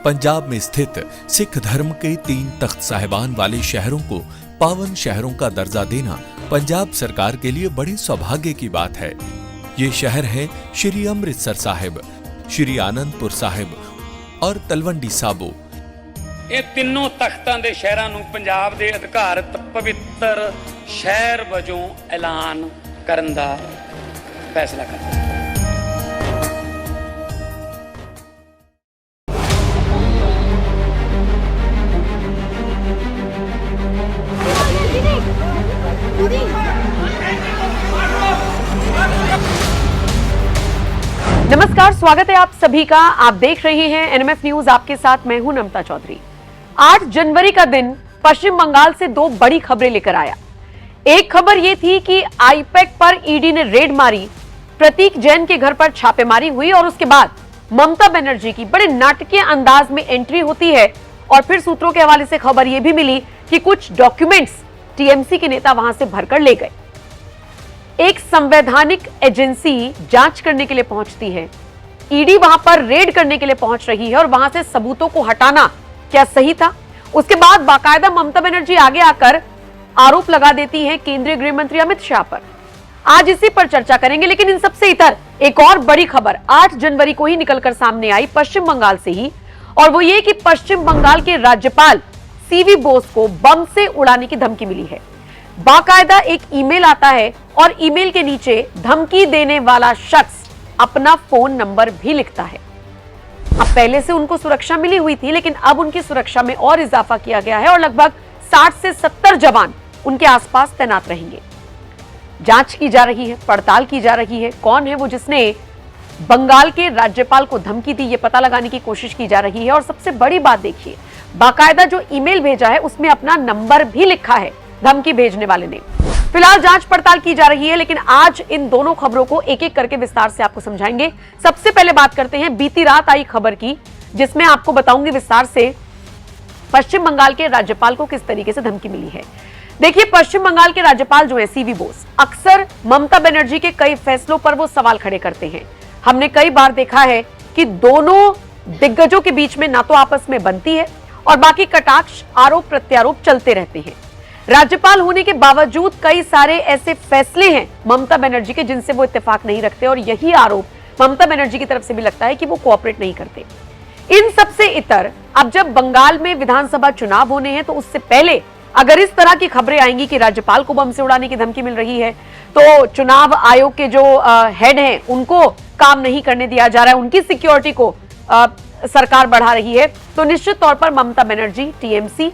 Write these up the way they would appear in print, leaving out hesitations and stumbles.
पंजाब में स्थित सिख धर्म के 3 तख्त साहिबान वाले शहरों को पावन शहरों का दर्जा देना पंजाब सरकार के लिए बड़े सौभाग्य की बात है। ये शहर है श्री अमृतसर साहिब, श्री आनंदपुर साहिब और तलवंडी साबो। ਇਹ ਤਿੰਨੋਂ ਤਖਤਾਂ ਦੇ ਸ਼ਹਿਰਾਂ ਨੂੰ ਪੰਜਾਬ ਦੇ ਅਧਿਕਾਰਤ ਪਵਿੱਤਰ ਸ਼ਹਿਰ ਵਜੋਂ ਐਲਾਨ ਕਰਨ ਦਾ ਫੈਸਲਾ ਕੀਤਾ। नमस्कार, स्वागत है आप सभी का। आप देख रहे हैं एनएमएफ न्यूज, आपके साथ मैं हूं नमता चौधरी। 8 जनवरी का दिन पश्चिम बंगाल से 2 बड़ी खबरें लेकर आया। एक खबर यह थी कि आईपैक पर ईडी ने रेड मारी, प्रतीक जैन के घर पर छापेमारी हुई और उसके बाद ममता बनर्जी की बड़े नाटकीय अंदाज में एंट्री होती है। और फिर सूत्रों के हवाले से खबर यह भी मिली कि कुछ डॉक्यूमेंट्स टीएमसी के नेता वहां से भरकर ले गए। एक संवैधानिक एजेंसी जांच करने के लिए पहुंचती है, ईडी वहां पर रेड करने के लिए पहुंच रही है और वहां से सबूतों को हटाना क्या सही था? उसके बाद बाकायदा ममता बनर्जी आगे आकर आरोप लगा देती हैं केंद्रीय गृह मंत्री अमित शाह पर। आज इसी पर चर्चा करेंगे, लेकिन इन सबसे इतर एक और बड़ी खबर 8 जनवरी को ही निकलकर सामने आई पश्चिम बंगाल से ही, और वो ये कि पश्चिम बंगाल के राज्यपाल सीवी बोस को बम से उड़ाने की धमकी मिली है। बाकायदा एक ईमेल आता है और ईमेल के नीचे धमकी देने वाला शख्स अपना फोन नंबर भी लिखता है। अब पहले से उनको सुरक्षा मिली हुई थी, लेकिन अब उनकी सुरक्षा में और इजाफा किया गया है और लगभग 60 से 70 जवान उनके आसपास तैनात रहेंगे। जांच की जा रही है, पड़ताल की जा रही है, कौन है वो जिसने बंगाल के राज्यपाल को धमकी दी, ये पता लगाने की कोशिश की जा रही है। और सबसे बड़ी बात देखिए, बाकायदा जो ईमेल भेजा है उसमें अपना नंबर भी लिखा है धमकी भेजने वाले ने। फिलहाल जांच पड़ताल की जा रही है, लेकिन आज इन दोनों खबरों को एक एक करके विस्तार से आपको समझाएंगे। सबसे पहले बात करते हैं बीती रात आई खबर की, जिसमें आपको बताऊंगी विस्तार से पश्चिम बंगाल के राज्यपाल को किस तरीके से धमकी मिली है। देखिए, पश्चिम बंगाल के राज्यपाल जो है सीवी बोस, अक्सर ममता बनर्जी के कई फैसलों पर वो सवाल खड़े करते हैं। हमने कई बार देखा है कि दोनों दिग्गजों के बीच में ना तो आपस में बनती है और बाकी कटाक्ष आरोप प्रत्यारोप चलते रहते हैं। राज्यपाल होने के बावजूद कई सारे ऐसे फैसले हैं ममता बनर्जी के जिनसे वो इत्तेफाक नहीं रखते, और यही आरोप ममता बनर्जी की तरफ से भी लगता है कि वो कोऑपरेट नहीं करते। इन सबसे इतर अब जब बंगाल में विधानसभा चुनाव होने हैं, तो उससे पहले अगर इस तरह की खबरें आएंगी कि राज्यपाल को बम से उड़ाने की धमकी मिल रही है, तो चुनाव आयोग के जो हेड हैं उनको काम नहीं करने दिया जा रहा है, उनकी सिक्योरिटी को सरकार बढ़ा रही है, तो निश्चित तौर पर ममता बनर्जी टीएमसी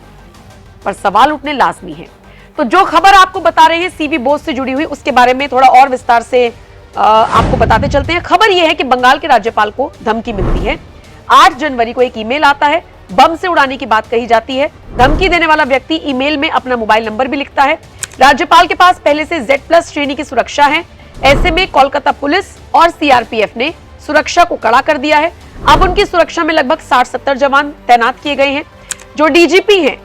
पर सवाल उठने लाजमी है। तो जो खबर आपको बता रहे हैं सीवी बोस से जुड़ी हुई, उसके बारे में थोड़ा और विस्तार से आपको बताते चलते हैं। खबर यह है कि बंगाल के राज्यपाल को धमकी मिलती है। 8 जनवरी को एक ईमेल आता है, बम से उड़ाने की बात कही जाती है। धमकी देने वाला व्यक्ति ईमेल में अपना मोबाइल नंबर भी लिखता है। राज्यपाल के पास पहले से Z+ श्रेणी की सुरक्षा है। ऐसे में कोलकाता पुलिस और सीआरपीएफ ने सुरक्षा को कड़ा कर दिया है। अब उनकी सुरक्षा में लगभग 60-70 जवान तैनात किए गए हैं। जो डीजीपी हैं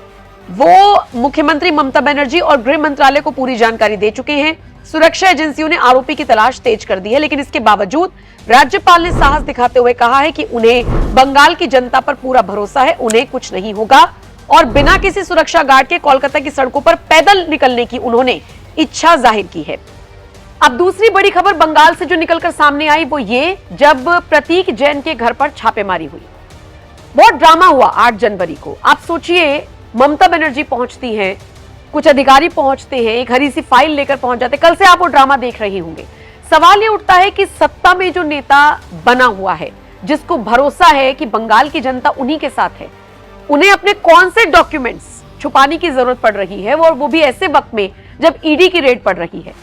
वो मुख्यमंत्री ममता बनर्जी और गृह मंत्रालय को पूरी जानकारी दे चुके हैं। सुरक्षा एजेंसियों ने आरोपी की तलाश तेज कर दी है, लेकिन इसके बावजूद राज्यपाल ने साहस दिखाते हुए कहा है कि उन्हें बंगाल की जनता पर पूरा भरोसा है, उन्हें कुछ नहीं होगा, और बिना किसी सुरक्षा गार्ड के कोलकाता की सड़कों पर पैदल निकलने की उन्होंने इच्छा जाहिर की है। अब दूसरी बड़ी खबर बंगाल से जो निकलकर सामने आई वो ये, जब प्रतीक जैन के घर पर छापेमारी हुई। बहुत ड्रामा हुआ 8 जनवरी को। आप सोचिए, ममता बनर्जी पहुंचती हैं, कुछ अधिकारी पहुंचते हैं, एक हरी सी फाइल लेकर पहुंच जाते। कल से आप वो ड्रामा देख रहे होंगे। सवाल ये उठता है कि सत्ता में जो नेता बना हुआ है, जिसको भरोसा है कि बंगाल की जनता उन्हीं के साथ है, उन्हें अपने कौन से डॉक्यूमेंट्स छुपाने की जरूरत पड़ रही है, और वो भी ऐसे वक्त में जब ईडी की रेड पड़ रही है।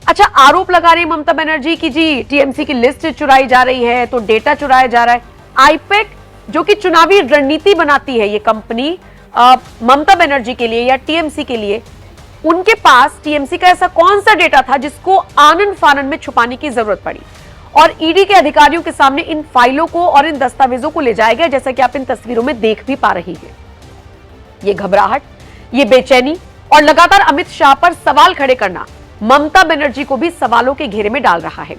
अच्छा, आरोप लगा रही ममता बनर्जी की जी टीएमसी की लिस्ट चुराई जा रही है, तो डेटा चुराया जा रहा है। आईपैक जो कि चुनावी रणनीति बनाती है, ये कंपनी ममता बनर्जी के लिए या टीएमसी के लिए, उनके पास टीएमसी का ऐसा कौन सा डेटा था जिसको आनन फानन में छुपाने की जरूरत पड़ी, और ईडी के अधिकारियों के सामने इन फाइलों को और इन दस्तावेजों को ले जाया गया, जैसा कि आप इन तस्वीरों में देख भी पा रही हैं। ये घबराहट, ये बेचैनी और लगातार अमित शाह पर सवाल खड़े करना ममता बनर्जी को भी सवालों के घेरे में डाल रहा है।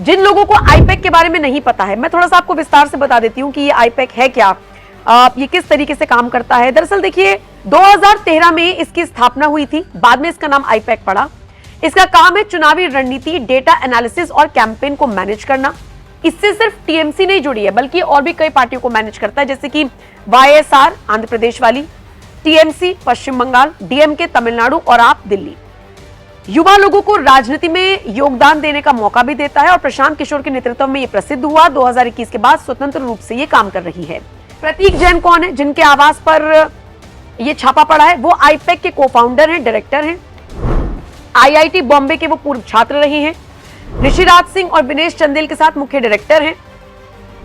जिन लोगों को आईपैक के बारे में नहीं पता है, मैं थोड़ा सा आपको विस्तार से बता देती हूं कि ये आईपैक है क्या। ये किस तरीके से काम करता है। दरअसल देखिए 2013 में इसकी स्थापना हुई थी, बाद में इसका नाम आईपैक पड़ा। इसका काम है चुनावी रणनीति, डेटा एनालिसिस और कैंपेन को मैनेज करना। इससे सिर्फ टीएमसी नहीं जुड़ी है बल्कि और भी कई पार्टियों को मैनेज करता है, जैसे कि वाईएसआर आंध्र प्रदेश वाली, टीएमसी पश्चिम बंगाल, डीएमके तमिलनाडु और आप दिल्ली। युवा लोगों को राजनीति में योगदान देने का मौका भी देता है और प्रशांत किशोर के नेतृत्व में यह प्रसिद्ध हुआ। 2021 के बाद स्वतंत्र रूप से ये काम कर रही है। प्रतीक जैन कौन है, जिनके आवास पर यह छापा पड़ा है? वो आईपैक के को-फाउंडर हैं, डायरेक्टर हैं। आईआईटी बॉम्बे के वो पूर्व छात्र रहे हैं। ऋषिराज सिंह और विनेश चंदेल के साथ मुख्य डायरेक्टर हैं।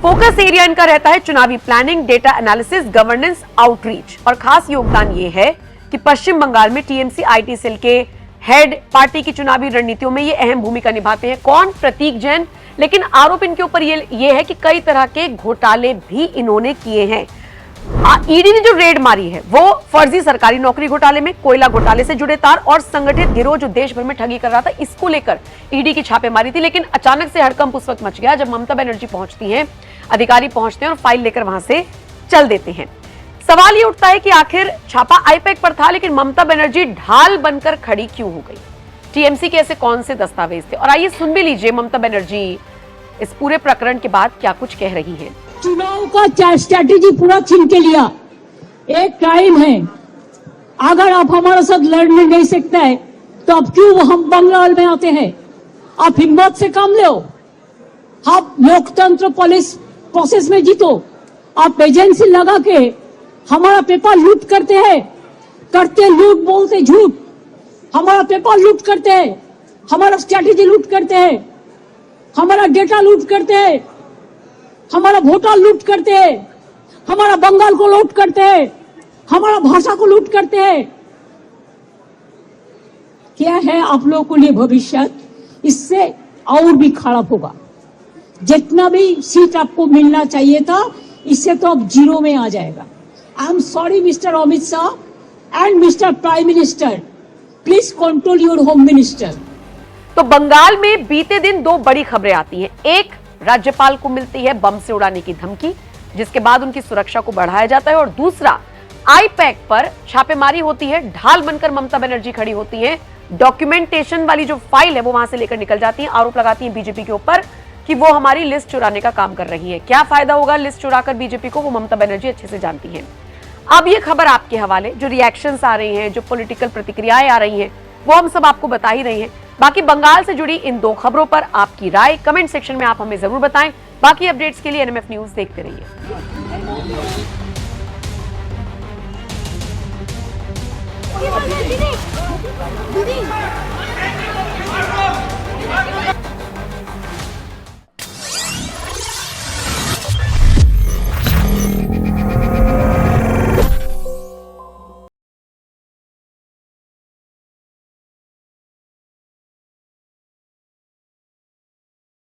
फोकस एरिया इनका रहता है चुनावी planning, data analysis, governance, outreach. और खास योगदान ये है कि पश्चिम बंगाल में टीएमसी आईटी सेल के हेड पार्टी की चुनावी रणनीतियों में ये अहम भूमिका निभाते हैं। कौन? प्रतीक जैन। लेकिन आरोप इनके ऊपर ये है कि कई तरह के घोटाले भी इन्होंने किए हैं। ईडी ने जो रेड मारी है वो फर्जी सरकारी नौकरी घोटाले में, कोयला घोटाले से जुड़े तार और संगठित गिरोह जो देश भर में ठगी कर रहा था, इसको लेकर ईडी की छापेमारी थी। लेकिन अचानक से हड़कंप उस वक्त मच गया जब ममता बनर्जी पहुंचती हैं, अधिकारी पहुंचते हैं और फाइल लेकर वहां से चल देते हैं। सवाल ये उठता है कि आखिर छापा आईपैक पर था, लेकिन ममता बनर्जी ढाल बनकर खड़ी क्यों हो गई? टीएमसी के ऐसे कौन से दस्तावेज थे? और आइए सुन भी लीजिए ममता बनर्जी इस पूरे प्रकरण के बाद क्या कुछ कह रही हैं। चुनाव का स्ट्रैटेजी पूरा छीन के लिया। एक टाइम है, अगर आप हमारे साथ लड़ने नहीं सकते हैं तो अब क्यों हम बंगाल में आते हैं? आप हिम्मत से काम लो, आप लोकतंत्र पुलिस प्रोसेस में जीतो। आप एजेंसी लगा के हमारा पेपर लूट करते हैं, करते लूट, बोलते झूठ। हमारा पेपर लूट करते हैं, हमारा स्ट्रैटेजी लूट करते हैं, हमारा डेटा लूट करते हैं, हमारा वोटर लूट करते हैं, हमारा बंगाल को लूट करते हैं, हमारा भाषा को लूट करते हैं। क्या है आप लोगों के लिए भविष्य? इससे और भी खराब होगा। जितना भी सीट आपको मिलना चाहिए था, इससे तो अब जीरो में आ जाएगा। I am sorry mister Amit Shah and mister prime minister, please control your home minister. तो बंगाल में बीते दिन दो बड़ी खबरें आती हैं। एक, राज्यपाल को मिलती है बम से उड़ाने की धमकी, जिसके बाद उनकी सुरक्षा को बढ़ाया जाता है। और दूसरा, आईपैक पर छापेमारी होती है, ढाल बनकर ममता बनर्जी खड़ी होती है, डॉक्यूमेंटेशन वाली जो फाइल है वो वहां से लेकर निकल जाती है, आरोप लगाती है बीजेपी के ऊपर कि वो हमारी लिस्ट चुराने का काम कर रही है। क्या फायदा होगा लिस्ट चुराकर बीजेपी को, वो ममता बनर्जी अच्छे से जानती है। अब ये खबर आपके हवाले, जो रिएक्शंस आ रही हैं, जो पॉलिटिकल प्रतिक्रियाएं आ रही हैं, वो हम सब आपको बता ही रही हैं। बाकी बंगाल से जुड़ी इन दो खबरों पर आपकी राय कमेंट सेक्शन में आप हमें जरूर बताएं। बाकी अपडेट्स के लिए एनएमएफ न्यूज देखते रहिए।